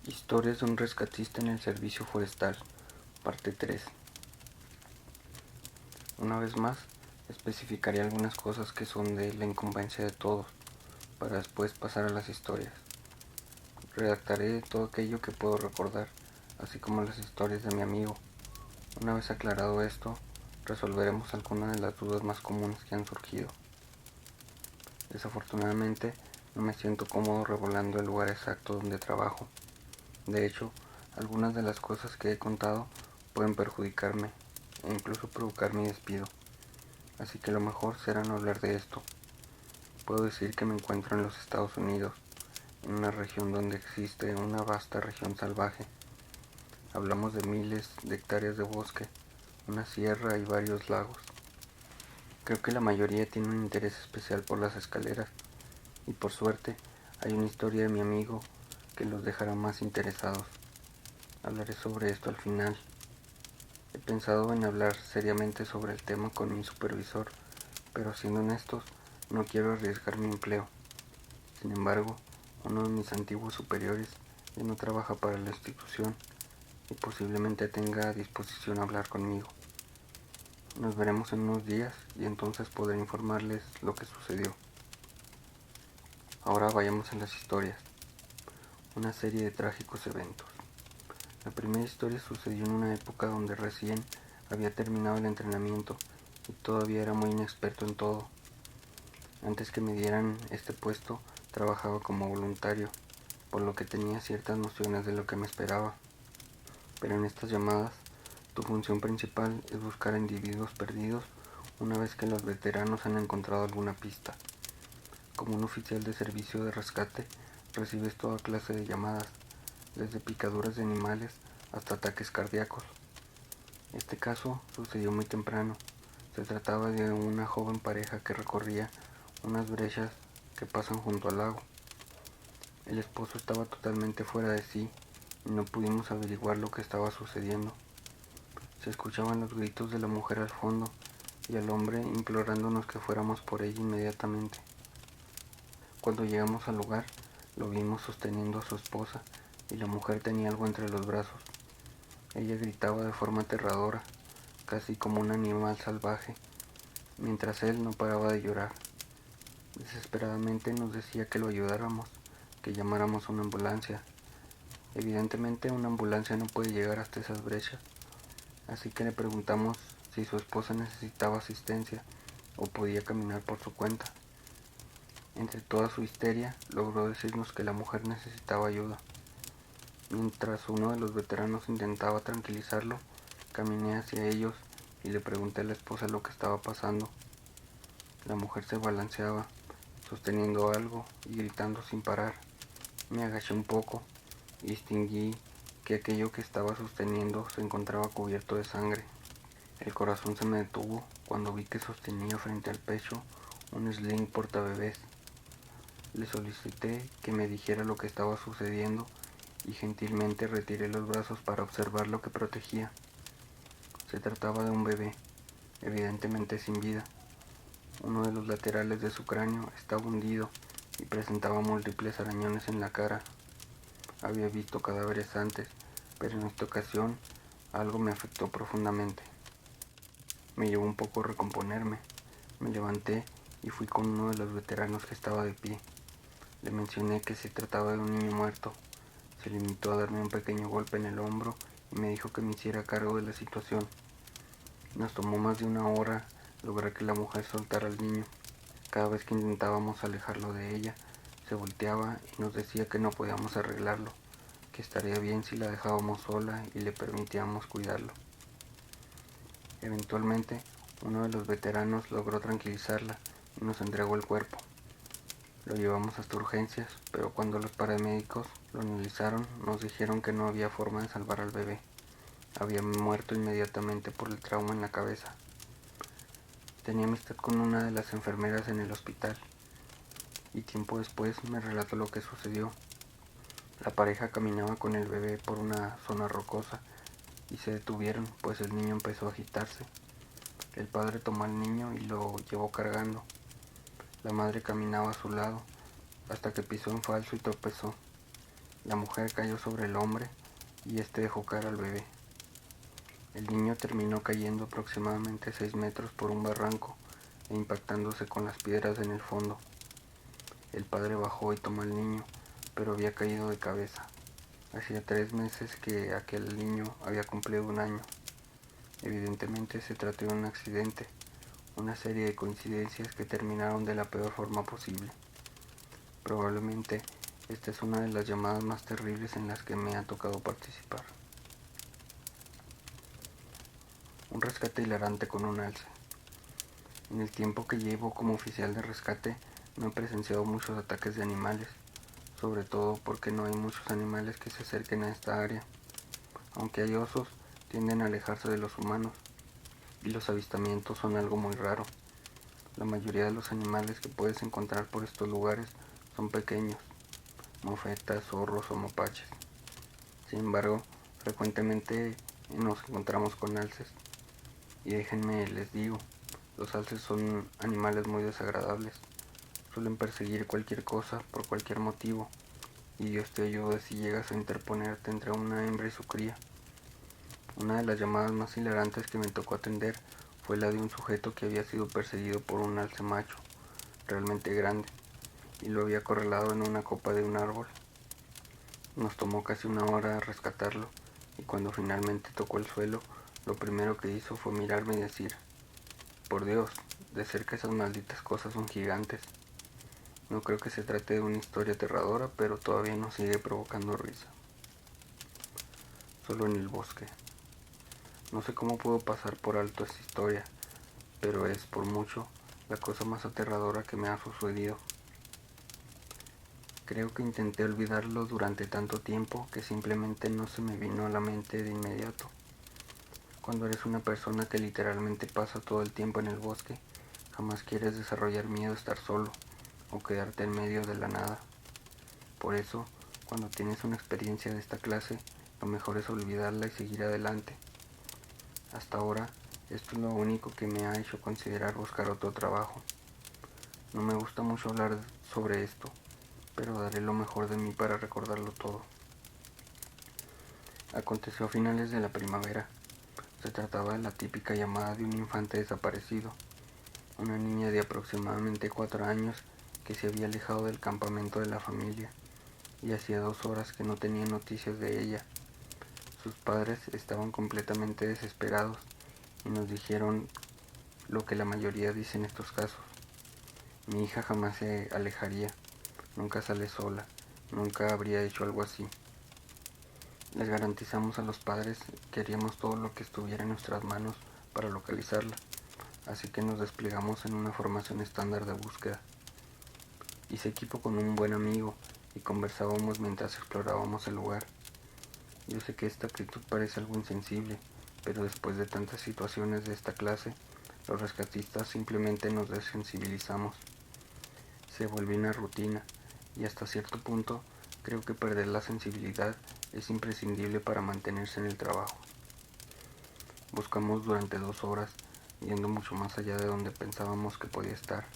Historias de un rescatista en el servicio forestal, parte 3. Una vez más, especificaré algunas cosas que son de la incumbencia de todos, para después pasar a las historias. Redactaré todo aquello que puedo recordar, así como las historias de mi amigo. Una vez aclarado esto, resolveremos algunas de las dudas más comunes que han surgido. Desafortunadamente, no me siento cómodo revelando el lugar exacto donde trabajo. De hecho, algunas de las cosas que he contado pueden perjudicarme e incluso provocar mi despido, así que lo mejor será no hablar de esto. Puedo decir que me encuentro en los Estados Unidos, en una región donde existe una vasta región salvaje. Hablamos de miles de hectáreas de bosque, una sierra y varios lagos. Creo que la mayoría tiene un interés especial por las escaleras, y por suerte hay una historia de mi amigo que los dejará más interesados. Hablaré sobre esto al final. He pensado en hablar seriamente sobre el tema con mi supervisor, pero siendo honestos, no quiero arriesgar mi empleo. Sin embargo, uno de mis antiguos superiores ya no trabaja para la institución y posiblemente tenga a disposición hablar conmigo. Nos veremos en unos días y entonces podré informarles lo que sucedió. Ahora vayamos a las historias. Una serie de trágicos eventos. La primera historia sucedió en una época donde recién había terminado el entrenamiento y todavía era muy inexperto en todo. Antes que me dieran este puesto, trabajaba como voluntario, por lo que tenía ciertas nociones de lo que me esperaba. Pero en estas llamadas, tu función principal es buscar a individuos perdidos una vez que los veteranos han encontrado alguna pista. Como un oficial de servicio de rescate, recibes toda clase de llamadas, desde picaduras de animales hasta ataques cardíacos. Este caso sucedió muy temprano. Se trataba de una joven pareja que recorría unas brechas que pasan junto al lago. El esposo estaba totalmente fuera de sí y no pudimos averiguar lo que estaba sucediendo. Se escuchaban los gritos de la mujer al fondo y al hombre implorándonos que fuéramos por ella inmediatamente. Cuando llegamos al lugar, lo vimos sosteniendo a su esposa y la mujer tenía algo entre los brazos. Ella gritaba de forma aterradora, casi como un animal salvaje, mientras él no paraba de llorar. Desesperadamente nos decía que lo ayudáramos, que llamáramos a una ambulancia. Evidentemente una ambulancia no puede llegar hasta esas brechas, así que le preguntamos si su esposa necesitaba asistencia o podía caminar por su cuenta. Entre toda su histeria, logró decirnos que la mujer necesitaba ayuda. Mientras uno de los veteranos intentaba tranquilizarlo, caminé hacia ellos y le pregunté a la esposa lo que estaba pasando. La mujer se balanceaba, sosteniendo algo y gritando sin parar. Me agaché un poco y distinguí que aquello que estaba sosteniendo se encontraba cubierto de sangre. El corazón se me detuvo cuando vi que sostenía frente al pecho un sling portabebés. Le solicité que me dijera lo que estaba sucediendo y gentilmente retiré los brazos para observar lo que protegía. Se trataba de un bebé, evidentemente sin vida. Uno de los laterales de su cráneo estaba hundido y presentaba múltiples arañones en la cara. Había visto cadáveres antes, pero en esta ocasión algo me afectó profundamente. Me llevó un poco recomponerme. Me levanté y fui con uno de los veteranos que estaba de pie. Le mencioné que se trataba de un niño muerto. Se limitó a darme un pequeño golpe en el hombro y me dijo que me hiciera cargo de la situación. Nos tomó más de una hora lograr que la mujer soltara al niño. Cada vez que intentábamos alejarlo de ella, se volteaba y nos decía que no podíamos arreglarlo, que estaría bien si la dejábamos sola y le permitíamos cuidarlo. Eventualmente, uno de los veteranos logró tranquilizarla y nos entregó el cuerpo. Lo llevamos hasta urgencias, pero cuando los paramédicos lo analizaron, nos dijeron que no había forma de salvar al bebé. Había muerto inmediatamente por el trauma en la cabeza. Tenía amistad con una de las enfermeras en el hospital, y tiempo después me relató lo que sucedió. La pareja caminaba con el bebé por una zona rocosa y se detuvieron, pues el niño empezó a agitarse. El padre tomó al niño y lo llevó cargando. La madre caminaba a su lado hasta que pisó en falso y tropezó. La mujer cayó sobre el hombre y este dejó caer al bebé. El niño terminó cayendo aproximadamente 6 metros por un barranco e impactándose con las piedras en el fondo. El padre bajó y tomó al niño, pero había caído de cabeza. Hacía 3 meses que aquel niño había cumplido 1 año. Evidentemente se trató de un accidente, una serie de coincidencias que terminaron de la peor forma posible. Probablemente esta es una de las llamadas más terribles en las que me ha tocado participar. Un rescate hilarante con un alce. En el tiempo que llevo como oficial de rescate no he presenciado muchos ataques de animales, sobre todo porque no hay muchos animales que se acerquen a esta área. Aunque hay osos, tienden a alejarse de los humanos y los avistamientos son algo muy raro. La mayoría de los animales que puedes encontrar por estos lugares son pequeños, mofetas, zorros o mapaches. Sin embargo, frecuentemente nos encontramos con alces. Y déjenme les digo, los alces son animales muy desagradables. Suelen perseguir cualquier cosa por cualquier motivo, y Dios te ayude si llegas a interponerte entre una hembra y su cría. Una de las llamadas más hilarantes que me tocó atender fue la de un sujeto que había sido perseguido por un alce macho, realmente grande, y lo había acorralado en una copa de un árbol. Nos tomó casi 1 hora rescatarlo, y cuando finalmente tocó el suelo, lo primero que hizo fue mirarme y decir: por Dios, de cerca esas malditas cosas son gigantes. No creo que se trate de una historia aterradora, pero todavía nos sigue provocando risa. Solo en el bosque. No sé cómo puedo pasar por alto esta historia, pero es por mucho la cosa más aterradora que me ha sucedido. Creo que intenté olvidarlo durante tanto tiempo que simplemente no se me vino a la mente de inmediato. Cuando eres una persona que literalmente pasa todo el tiempo en el bosque, jamás quieres desarrollar miedo a estar solo o quedarte en medio de la nada. Por eso, cuando tienes una experiencia de esta clase, lo mejor es olvidarla y seguir adelante. Hasta ahora, esto es lo único que me ha hecho considerar buscar otro trabajo. No me gusta mucho hablar sobre esto, pero daré lo mejor de mí para recordarlo todo. Aconteció a finales de la primavera. Se trataba de la típica llamada de un infante desaparecido, una niña de aproximadamente 4 años que se había alejado del campamento de la familia y hacía 2 horas que no tenía noticias de ella. Sus padres estaban completamente desesperados y nos dijeron lo que la mayoría dice en estos casos: mi hija jamás se alejaría, nunca sale sola, nunca habría hecho algo así. Les garantizamos a los padres que haríamos todo lo que estuviera en nuestras manos para localizarla, así que nos desplegamos en una formación estándar de búsqueda. Hice equipo con un buen amigo y conversábamos mientras explorábamos el lugar. Yo sé que esta actitud parece algo insensible, pero después de tantas situaciones de esta clase, los rescatistas simplemente nos desensibilizamos. Se vuelve una rutina y hasta cierto punto creo que perder la sensibilidad es imprescindible para mantenerse en el trabajo. Buscamos durante 2 horas, yendo mucho más allá de donde pensábamos que podía estar.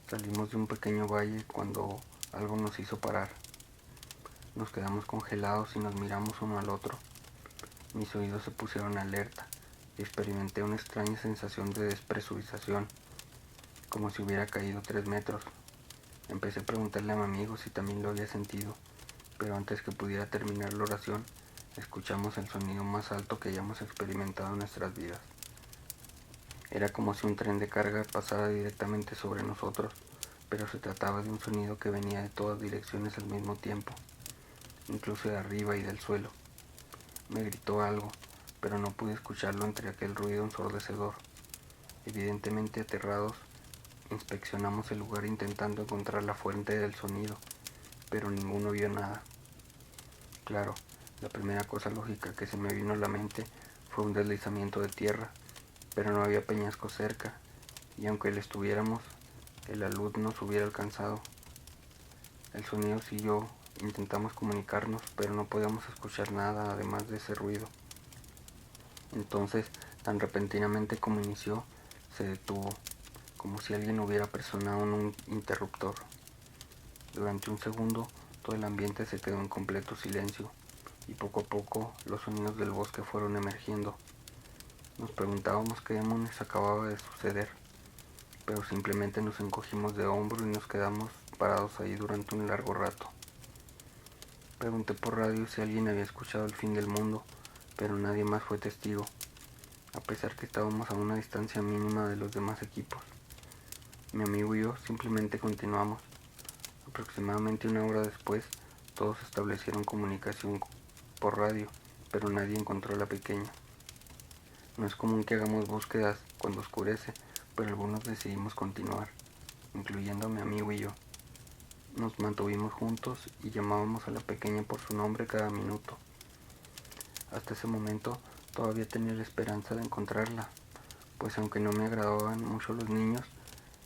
Salimos de un pequeño valle cuando algo nos hizo parar. Nos quedamos congelados y nos miramos uno al otro. Mis oídos se pusieron alerta y experimenté una extraña sensación de despresurización, como si hubiera caído 3 metros. Empecé a preguntarle a mi amigo si también lo había sentido, pero antes que pudiera terminar la oración, escuchamos el sonido más alto que hayamos experimentado en nuestras vidas. Era como si un tren de carga pasara directamente sobre nosotros, pero se trataba de un sonido que venía de todas direcciones al mismo tiempo, incluso de arriba y del suelo. Me gritó algo, pero no pude escucharlo entre aquel ruido ensordecedor. Evidentemente aterrados, inspeccionamos el lugar intentando encontrar la fuente del sonido, pero ninguno vio nada. Claro, la primera cosa lógica que se me vino a la mente fue un deslizamiento de tierra, pero no había peñasco cerca, y aunque le estuviéramos, el alud nos hubiera alcanzado. El sonido siguió, intentamos comunicarnos, pero no podíamos escuchar nada además de ese ruido. Entonces, tan repentinamente como inició, se detuvo, como si alguien hubiera presionado un interruptor. Durante un segundo todo el ambiente se quedó en completo silencio y poco a poco los sonidos del bosque fueron emergiendo. Nos preguntábamos qué demonios acababa de suceder, pero simplemente nos encogimos de hombro y nos quedamos parados ahí durante un largo rato. Pregunté por radio si alguien había escuchado el fin del mundo, pero nadie más fue testigo, a pesar que estábamos a una distancia mínima de los demás equipos. Mi amigo y yo simplemente continuamos. Aproximadamente una hora después, todos establecieron comunicación por radio, pero nadie encontró a la pequeña. No es común que hagamos búsquedas cuando oscurece, pero algunos decidimos continuar, incluyendo a mi amigo y yo. Nos mantuvimos juntos y llamábamos a la pequeña por su nombre cada minuto. Hasta ese momento todavía tenía la esperanza de encontrarla, pues aunque no me agradaban mucho los niños,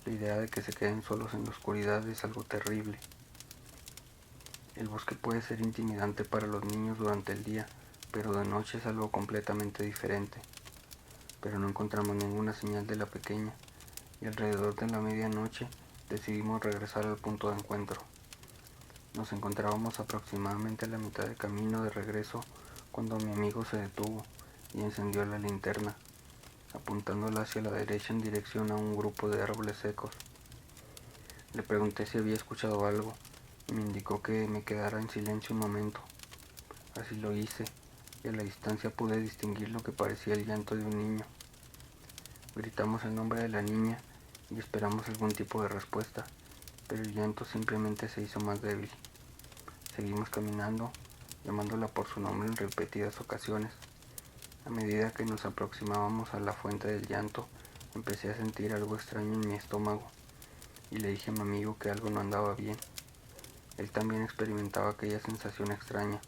la idea de que se queden solos en la oscuridad es algo terrible. El bosque puede ser intimidante para los niños durante el día, pero de noche es algo completamente diferente. Pero no encontramos ninguna señal de la pequeña, y alrededor de la medianoche decidimos regresar al punto de encuentro. Nos encontrábamos aproximadamente a la mitad del camino de regreso cuando mi amigo se detuvo y encendió la linterna, apuntándola hacia la derecha en dirección a un grupo de árboles secos. Le pregunté si había escuchado algo y me indicó que me quedara en silencio un momento. Así lo hice y a la distancia pude distinguir lo que parecía el llanto de un niño. Gritamos el nombre de la niña y esperamos algún tipo de respuesta, pero el llanto simplemente se hizo más débil. Seguimos caminando, llamándola por su nombre en repetidas ocasiones. A medida que nos aproximábamos a la fuente del llanto, empecé a sentir algo extraño en mi estómago y le dije a mi amigo que algo no andaba bien. Él también experimentaba aquella sensación extraña,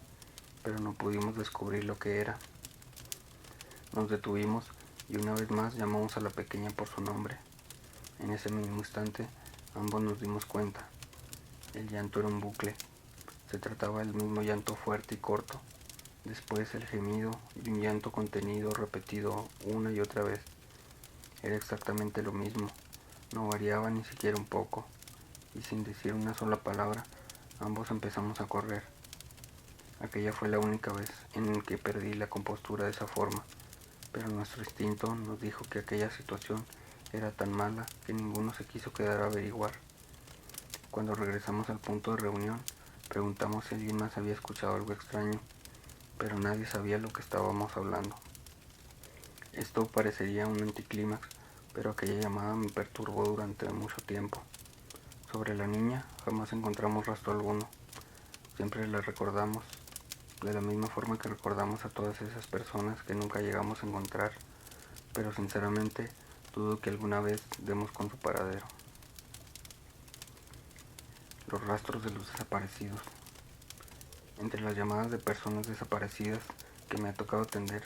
pero no pudimos descubrir lo que era. Nos detuvimos y una vez más llamamos a la pequeña por su nombre. En ese mismo instante, ambos nos dimos cuenta. El llanto era un bucle. Se trataba del mismo llanto fuerte y corto. Después el gemido y un llanto contenido repetido una y otra vez. Era exactamente lo mismo. No variaba ni siquiera un poco. Y sin decir una sola palabra, ambos empezamos a correr. Aquella fue la única vez en que perdí la compostura de esa forma, pero nuestro instinto nos dijo que aquella situación era tan mala que ninguno se quiso quedar a averiguar. Cuando regresamos al punto de reunión, preguntamos si alguien más había escuchado algo extraño, pero nadie sabía lo que estábamos hablando. Esto parecería un anticlímax, pero aquella llamada me perturbó durante mucho tiempo. Sobre la niña jamás encontramos rastro alguno. Siempre la recordamos, de la misma forma que recordamos a todas esas personas que nunca llegamos a encontrar, pero sinceramente dudo que alguna vez demos con su paradero. Los rastros de los desaparecidos. Entre las llamadas de personas desaparecidas que me ha tocado atender,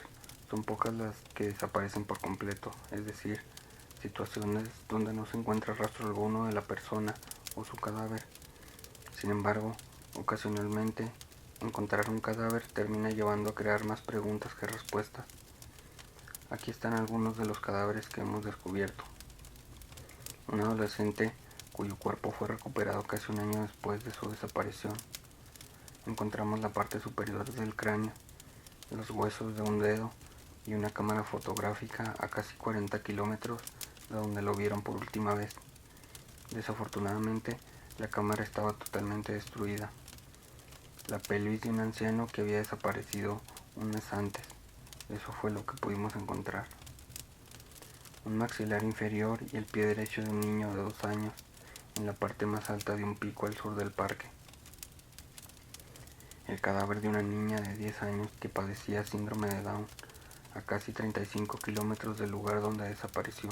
son pocas las que desaparecen por completo, es decir, situaciones donde no se encuentra rastro alguno de la persona o su cadáver. Sin embargo, ocasionalmente, encontrar un cadáver termina llevando a crear más preguntas que respuestas. Aquí están algunos de los cadáveres que hemos descubierto. Un adolescente cuyo cuerpo fue recuperado casi un año después de su desaparición. Encontramos la parte superior del cráneo, los huesos de un dedo y una cámara fotográfica a casi 40 kilómetros de donde lo vieron por última vez. Desafortunadamente, la cámara estaba totalmente destruida. La pelvis de un anciano que había desaparecido un mes antes. Eso fue lo que pudimos encontrar. Un maxilar inferior y el pie derecho de un niño de 2 años en la parte más alta de un pico al sur del parque. El cadáver de una niña de 10 años que padecía síndrome de Down a casi 35 kilómetros del lugar donde desapareció.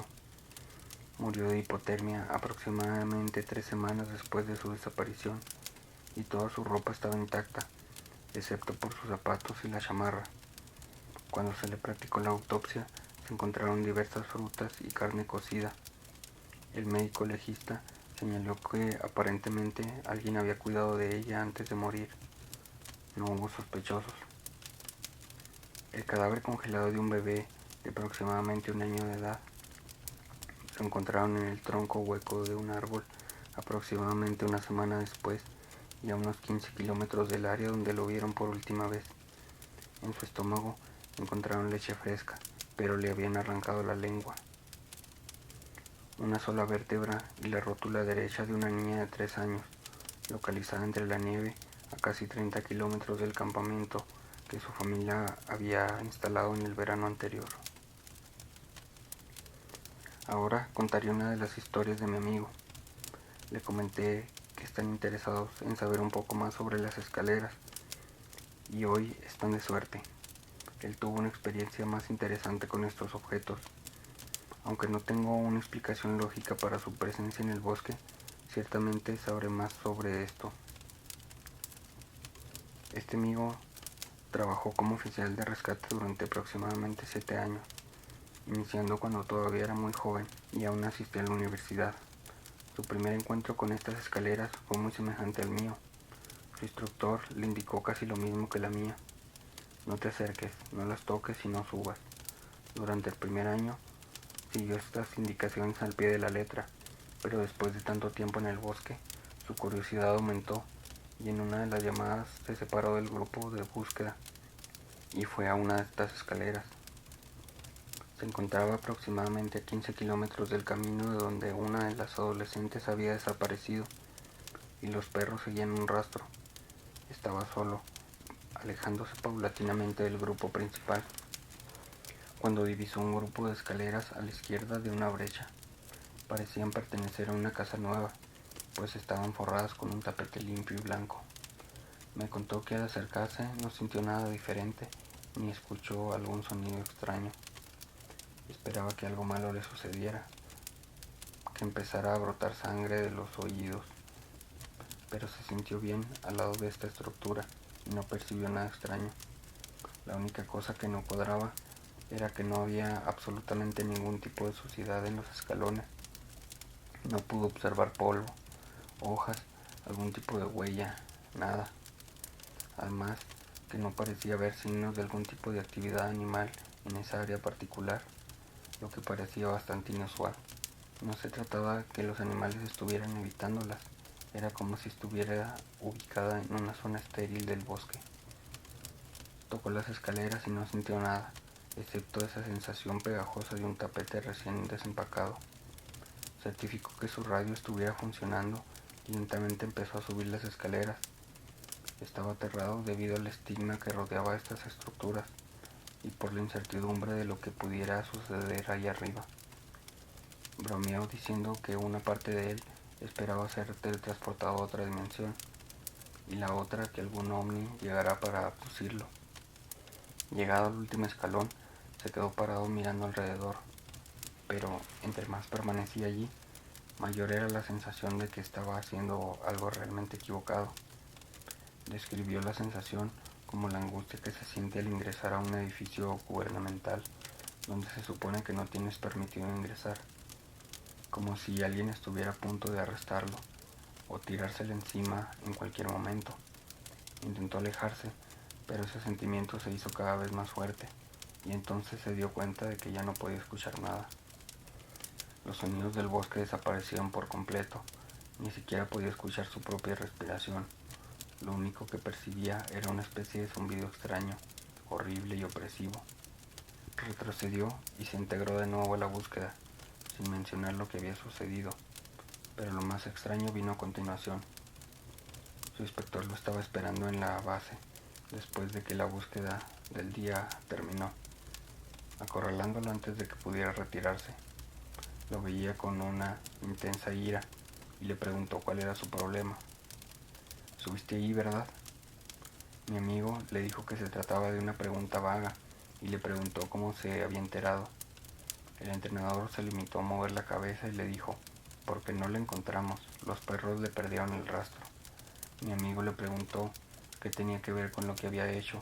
Murió de hipotermia aproximadamente 3 semanas después de su desaparición y toda su ropa estaba intacta, excepto por sus zapatos y la chamarra. Cuando se le practicó la autopsia, se encontraron diversas frutas y carne cocida. El médico legista señaló que aparentemente alguien había cuidado de ella antes de morir. No hubo sospechosos. El cadáver congelado de un bebé de aproximadamente un año de edad lo encontraron en el tronco hueco de un árbol aproximadamente una semana después y a unos 15 kilómetros del área donde lo vieron por última vez. En su estómago encontraron leche fresca, pero le habían arrancado la lengua. Una sola vértebra y la rótula derecha de una niña de 3 años, localizada entre la nieve a casi 30 kilómetros del campamento que su familia había instalado en el verano anterior. Ahora contaré una de las historias de mi amigo. Le comenté que están interesados en saber un poco más sobre las escaleras y hoy están de suerte. Él tuvo una experiencia más interesante con estos objetos. Aunque no tengo una explicación lógica para su presencia en el bosque, ciertamente sabré más sobre esto. Este amigo trabajó como oficial de rescate durante aproximadamente 7 años, iniciando cuando todavía era muy joven y aún asistía a la universidad. Su primer encuentro con estas escaleras fue muy semejante al mío. Su instructor le indicó casi lo mismo que la mía. No te acerques, no las toques y no subas. Durante el primer año siguió estas indicaciones al pie de la letra, pero después de tanto tiempo en el bosque, su curiosidad aumentó y en una de las llamadas se separó del grupo de búsqueda y fue a una de estas escaleras. Se encontraba aproximadamente a 15 kilómetros del camino de donde una de las adolescentes había desaparecido y los perros seguían un rastro. Estaba solo, alejándose paulatinamente del grupo principal, cuando divisó un grupo de escaleras a la izquierda de una brecha. Parecían pertenecer a una casa nueva, pues estaban forradas con un tapete limpio y blanco. Me contó que al acercarse no sintió nada diferente, ni escuchó algún sonido extraño. Esperaba que algo malo le sucediera, que empezara a brotar sangre de los oídos, pero se sintió bien al lado de esta estructura y no percibió nada extraño. La única cosa que no cuadraba era que no había absolutamente ningún tipo de suciedad en los escalones. No pudo observar polvo, hojas, algún tipo de huella, nada. Además, que no parecía haber signos de algún tipo de actividad animal en esa área particular, lo que parecía bastante inusual. No se trataba de que los animales estuvieran evitándolas, era como si estuviera ubicada en una zona estéril del bosque. Tocó las escaleras y no sintió nada, excepto esa sensación pegajosa de un tapete recién desempacado. Certificó que su radio estuviera funcionando y lentamente empezó a subir las escaleras. Estaba aterrado debido al estigma que rodeaba estas estructuras y por la incertidumbre de lo que pudiera suceder ahí arriba. Bromeó diciendo que una parte de él esperaba ser teletransportado a otra dimensión y la otra que algún ovni llegara para abducirlo. Llegado al último escalón, se quedó parado mirando alrededor, pero entre más permanecía allí, mayor era la sensación de que estaba haciendo algo realmente equivocado. Describió la sensación como la angustia que se siente al ingresar a un edificio gubernamental donde se supone que no tienes permitido ingresar, como si alguien estuviera a punto de arrestarlo o tirársele encima en cualquier momento. Intentó alejarse, pero ese sentimiento se hizo cada vez más fuerte y entonces se dio cuenta de que ya no podía escuchar nada. Los sonidos del bosque desaparecieron por completo, ni siquiera podía escuchar su propia respiración. Lo único que percibía era una especie de zumbido extraño, horrible y opresivo. Retrocedió y se integró de nuevo a la búsqueda, sin mencionar lo que había sucedido, pero lo más extraño vino a continuación. Su inspector lo estaba esperando en la base, después de que la búsqueda del día terminó, acorralándolo antes de que pudiera retirarse. Lo veía con una intensa ira y le preguntó cuál era su problema. «¿Subiste ahí, verdad?». Mi amigo le dijo que se trataba de una pregunta vaga y le preguntó cómo se había enterado. El entrenador se limitó a mover la cabeza y le dijo: «Porque no le encontramos, los perros le perdieron el rastro». Mi amigo le preguntó qué tenía que ver con lo que había hecho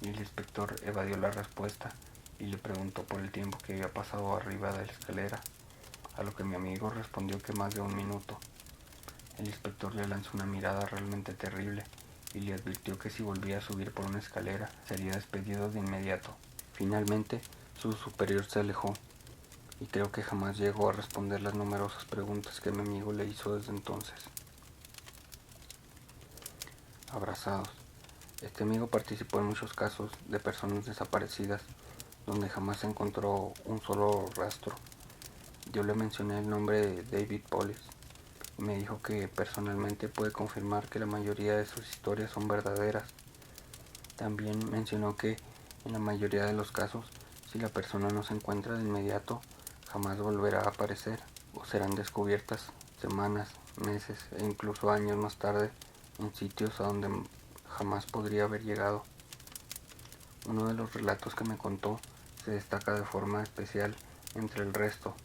y el inspector evadió la respuesta y le preguntó por el tiempo que había pasado arriba de la escalera, a lo que mi amigo respondió que más de 1 minuto. El inspector le lanzó una mirada realmente terrible y le advirtió que si volvía a subir por una escalera sería despedido de inmediato. Finalmente, su superior se alejó y creo que jamás llegó a responder las numerosas preguntas que mi amigo le hizo desde entonces. abrazados. Este amigo participó en muchos casos de personas desaparecidas donde jamás se encontró un solo rastro. Yo le mencioné el nombre de David Polis y me dijo que personalmente puede confirmar que la mayoría de sus historias son verdaderas. También mencionó que en la mayoría de los casos, si la persona no se encuentra de inmediato, jamás volverá a aparecer o serán descubiertas semanas, meses e incluso años más tarde en sitios a donde jamás podría haber llegado. Uno de los relatos que me contó se destaca de forma especial entre el resto: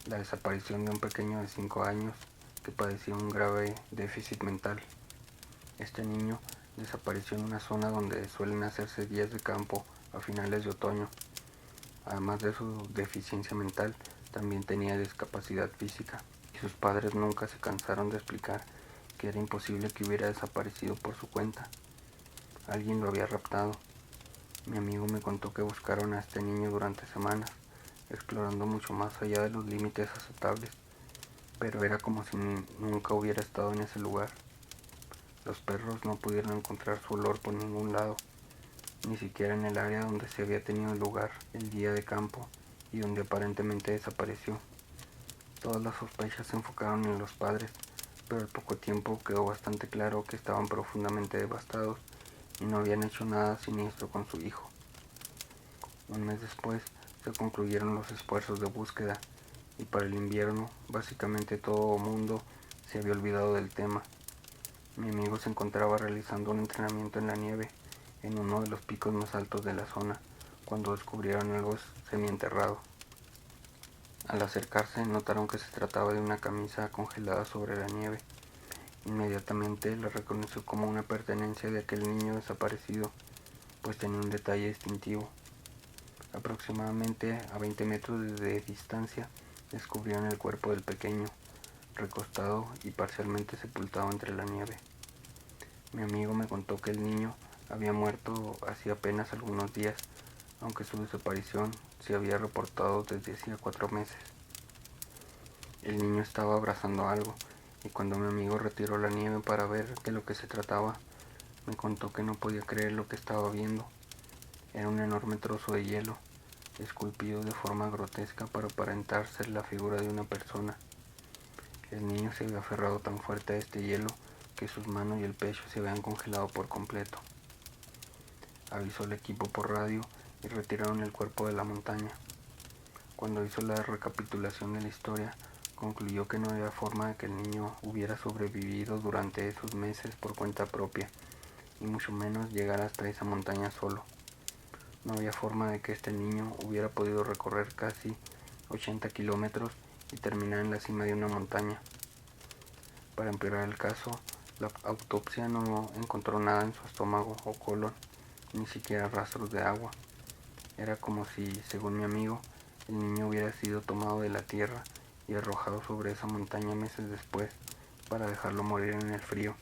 la desaparición de un pequeño de 5 años que padecía un grave déficit mental. Este niño desapareció en una zona donde suelen hacerse días de campo a finales de otoño. Además de su deficiencia mental, también tenía discapacidad física, y sus padres nunca se cansaron de explicar que era imposible que hubiera desaparecido por su cuenta. Alguien lo había raptado. Mi amigo me contó que buscaron a este niño durante semanas, explorando mucho más allá de los límites aceptables, pero era como si nunca hubiera estado en ese lugar. Los perros no pudieron encontrar su olor por ningún lado, ni siquiera en el área donde se había tenido lugar el día de campo y donde aparentemente desapareció. Todas las sospechas se enfocaron en los padres, pero al poco tiempo quedó bastante claro que estaban profundamente devastados y no habían hecho nada siniestro con su hijo. Un mes después se concluyeron los esfuerzos de búsqueda y para el invierno básicamente todo mundo se había olvidado del tema. Mi amigo se encontraba realizando un entrenamiento en la nieve en uno de los picos más altos de la zona cuando descubrieron algo semienterrado. Al acercarse notaron que se trataba de una camisa congelada sobre la nieve. Inmediatamente la reconoció como una pertenencia de aquel niño desaparecido, pues tenía un detalle distintivo. Aproximadamente a 20 metros de distancia descubrieron el cuerpo del pequeño, recostado y parcialmente sepultado entre la nieve. Mi amigo me contó que el niño había muerto hacía apenas algunos días, aunque su desaparición se había reportado desde hacía 4 meses. El niño estaba abrazando algo, y cuando mi amigo retiró la nieve para ver de lo que se trataba, me contó que no podía creer lo que estaba viendo. Era un enorme trozo de hielo, esculpido de forma grotesca para aparentar ser la figura de una persona. El niño se había aferrado tan fuerte a este hielo que sus manos y el pecho se habían congelado por completo. Avisó al equipo por radio y retiraron el cuerpo de la montaña. Cuando hizo la recapitulación de la historia, concluyó que no había forma de que el niño hubiera sobrevivido durante esos meses por cuenta propia, y mucho menos llegar hasta esa montaña solo. No había forma de que este niño hubiera podido recorrer casi 80 kilómetros y terminar en la cima de una montaña. Para empeorar el caso, la autopsia no encontró nada en su estómago o colon, ni siquiera rastros de agua. Era como si, según mi amigo, el niño hubiera sido tomado de la tierra y arrojado sobre esa montaña meses después para dejarlo morir en el frío.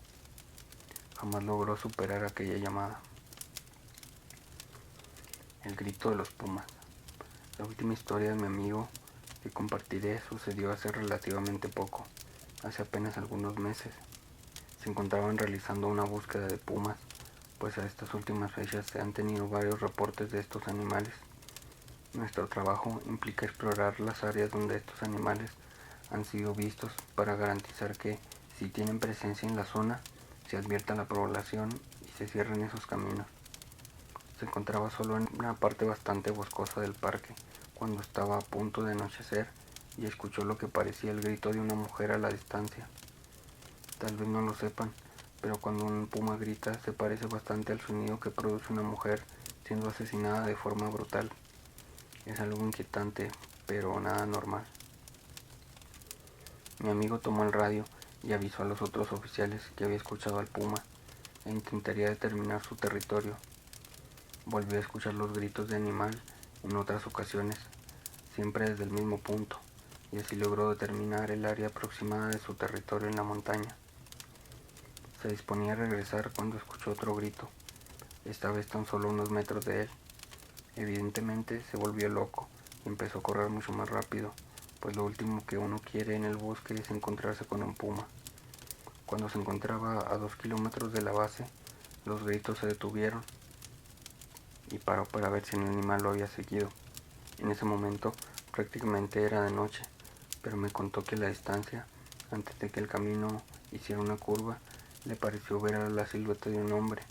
Jamás logró superar aquella llamada. El grito de los pumas. La última historia de mi amigo que compartiré sucedió hace relativamente poco, hace apenas algunos meses. Se encontraban realizando una búsqueda de pumas, pues a estas últimas fechas se han tenido varios reportes de estos animales. Nuestro trabajo implica explorar las áreas donde estos animales han sido vistos para garantizar que, si tienen presencia en la zona, se advierta a la población y se cierren esos caminos. Se encontraba solo en una parte bastante boscosa del parque cuando estaba a punto de anochecer y escuchó lo que parecía el grito de una mujer a la distancia. Tal vez no lo sepan, pero cuando un puma grita se parece bastante al sonido que produce una mujer siendo asesinada de forma brutal. Es algo inquietante, pero nada normal. Mi amigo tomó el radio y avisó a los otros oficiales que había escuchado al puma e intentaría determinar su territorio. Volvió a escuchar los gritos de animal en otras ocasiones, siempre desde el mismo punto, y así logró determinar el área aproximada de su territorio en la montaña. Se disponía a regresar cuando escuchó otro grito, esta vez tan solo unos metros de él. Evidentemente se volvió loco y empezó a correr mucho más rápido, pues lo último que uno quiere en el bosque es encontrarse con un puma. Cuando se encontraba a 2 kilómetros de la base, los gritos se detuvieron y paró para ver si el animal lo había seguido. En ese momento prácticamente era de noche, pero me contó que a la distancia, antes de que el camino hiciera una curva, le pareció ver a la silueta de un hombre.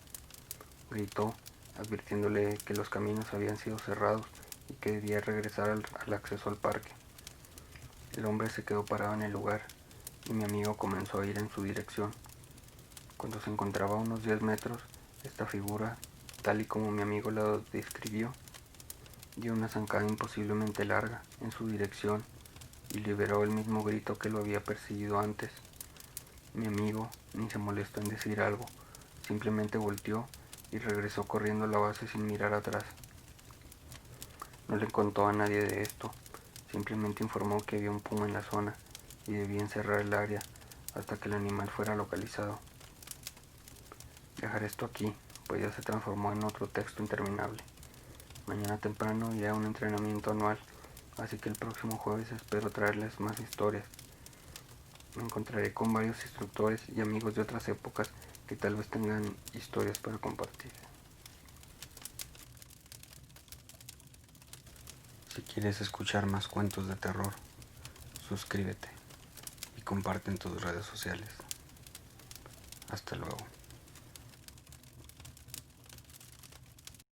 Gritó, advirtiéndole que los caminos habían sido cerrados y que debía regresar al acceso al parque. El hombre se quedó parado en el lugar y mi amigo comenzó a ir en su dirección. Cuando se encontraba a unos 10 metros, esta figura, tal y como mi amigo la describió, dio una zancada imposiblemente larga en su dirección y liberó el mismo grito que lo había perseguido antes. Mi amigo ni se molestó en decir algo, simplemente volteó y regresó corriendo a la base sin mirar atrás. No le contó a nadie de esto, simplemente informó que había un puma en la zona y debían cerrar el área hasta que el animal fuera localizado. Dejaré esto aquí, pues ya se transformó en otro texto interminable. Mañana temprano iré a un entrenamiento anual, así que el próximo jueves espero traerles más historias. Me encontraré con varios instructores y amigos de otras épocas que tal vez tengan historias para compartir. Si quieres escuchar más cuentos de terror, suscríbete y comparte en tus redes sociales. Hasta luego.